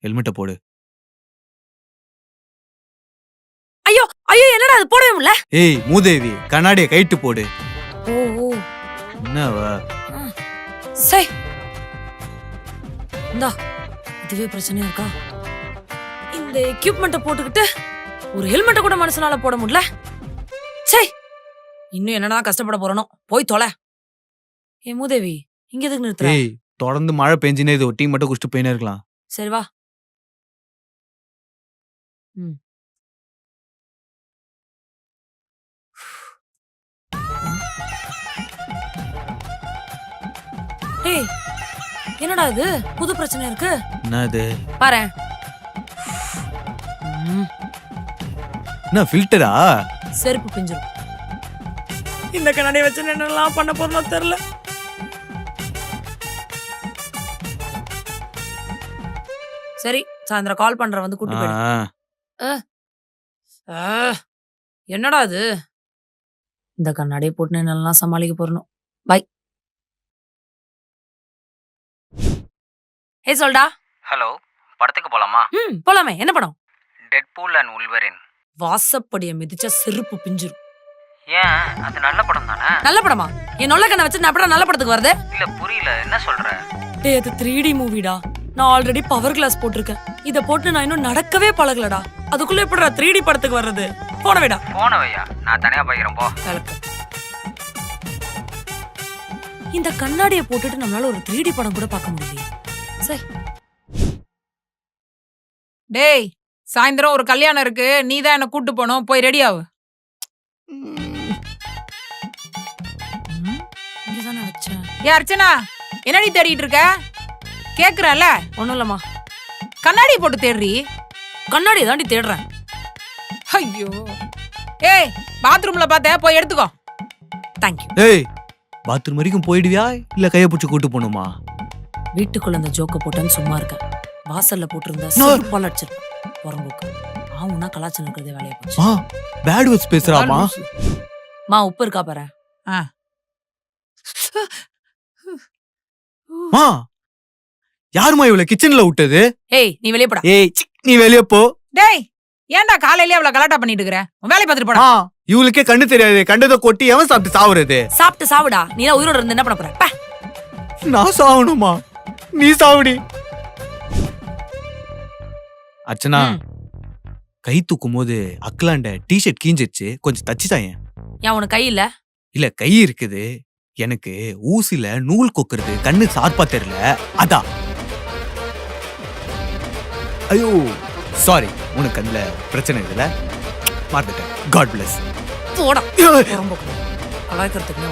ஹெல்மெட்டை போடு. ஐயோ ஐயோ, என்னடா அது போடவே முடியல. ஏய் மூதேவி, கண்ணாடியை கைட்டு போடு. ஓ ஓ, என்னவா? சை இந்தா, இதுவே பிரச்சனையா இருக்கா? இந்த எக்யூப்மெண்ட்டை போட்டுக்கிட்டு ஒரு ஹெல்மெட்டை கூட மனுஷனால போட முடியல. சை, இன்னும் என்னடா கஷ்டப்பட போறனோ. போய் தொலை. ஏ மூதேவி, இங்க எதுக்கு நிறுத்துற? ஏய், தொடர்ந்து மழை பெஞ்சினே இது ஒரு டீ மட்டும் குடிச்சிட்டு போயினே இருக்கலாம். சரி வா. ஏய், என்னடா இது புது பிரச்சனை இருக்கு? என்னது? பாரு. என்ன ஃபில்டரா? செருப்பு பிஞ்சிரும். இந்த கண்ணாடியை வச்சு என்னெல்லாம் பண்ண போறோம் தெரியல. சரி, சாயந்தரம் கால் பண்ற, வந்து கூட்டி போயிடு. என்னடா இது? இந்த கண்ணாடியை போட்டு என்னெல்லாம் சமாளிக்க போறணும். பை. ஏய் சொல்டா. ஹலோ, படத்துக்கு போலாமா? போலாமே. என்ன படம்? Deadpool and உல்வரின். வாசப்படிய மிதிச்சா செருப்பு பிஞ்சிரும். ஏன், அது நல்ல படம் தானே? நல்ல படமா? என் நொல்ல கண்ணை வச்சு நான் அப்படியே நல்ல படத்துக்கு வருது? இல்ல புரியல, என்ன சொல்ற? டேய், அது 3D மூவிடா. நான் ஆல்ரெடி பவர் கிளாஸ் போட்டிருக்கேன். இத போட்டு நான் இன்னும் நடக்கவே பழகலடா. அதுக்குள்ள எப்படிடா 3D படத்துக்கு வர்றது? போனவேடா. போனவையா? நான் தனியா போய்க்கிறேன் போ. இந்த கண்ணாடியை போட்டுட்டு நம்மளால ஒரு 3D படம் கூட பார்க்க முடியலையே. சரி. டேய், சாயந்தரம் ஒரு கல்யாணம் இருக்கு, நீ தான் என்ன கூட்டு போனோம். போய் ரெடி ஆகு. இங்கதானே வச்சேன். ஏ அர்ச்சனா, என்னடி தேடிட்டு இருக்க? கேக்குறல. ஒண்ணும் இல்லம்மா. கண்ணாடி போட்டு தேடுறி. கண்ணாடி தாண்டி தேடுறேன். ஐயோ. ஏய், பாத்ரூம்ல பார்த்த, போய் எடுத்துக்கோ. தேங்க்யூ. ஏய், பாத்ரூம் வரைக்கும் போயிடுவியா இல்ல கைய பிடிச்சி கூட்டு போகணுமா? வீட்டுக்குள்ள அந்த ஜோக்க போட்டேன்னு சும்மா இருக்கேன். வாசல்ல போட்டிருந்தா செருப்பால் அடிச்சிருப்பேன். வரம்போக்கு ஆவுனா கலாச்சாரம் இருக்கிறதே வேலையை போச்சு. பேட் வேர்ட்ஸ் பேசுறாமா? மா, உப்பு இருக்கா பாரு. மா, யாருமா இவள கிச்சன்ல விட்டது? ஏய், நீ வெளிய போடா. ஏய், நீ வெளிய போ. டேய், ஏன்டா காலையிலே அவள கலாட்டா பண்ணிட்டு இருக்கற? உன் வேலைய பார்த்துட்டு போடா. இவளுக்கே கண்ணு தெரியாது. கண்டத கொட்டி எவன் சாப்பிட்டு சாவுறது? சாப்பிட்டு சாவுடா. நீ எல்லாம் உயிரோட இருந்து என்ன பண்ண போற? நான் சாவணுமா? நீ சாவுடி. அர்ச்சனா, கை தூக்கும் போது அக்கலாண்ட டிஷர்ட் கீஞ்சிருச்சு, கொஞ்சம் தச்சுதாயேன். ஏன் உனக்கு கை இல்ல? இல்ல, கை இருக்குது. எனக்கு ஊசில நூல் கொக்குறது கண்ணு சார்பா தெரியல, அதான். ஐயோ சாரி, உனக்கு கண்ணுல பிரச்சனை இதுல மார்ந்துட்டேன். God plus. போடா. கலாய்க்கிறதுக்கு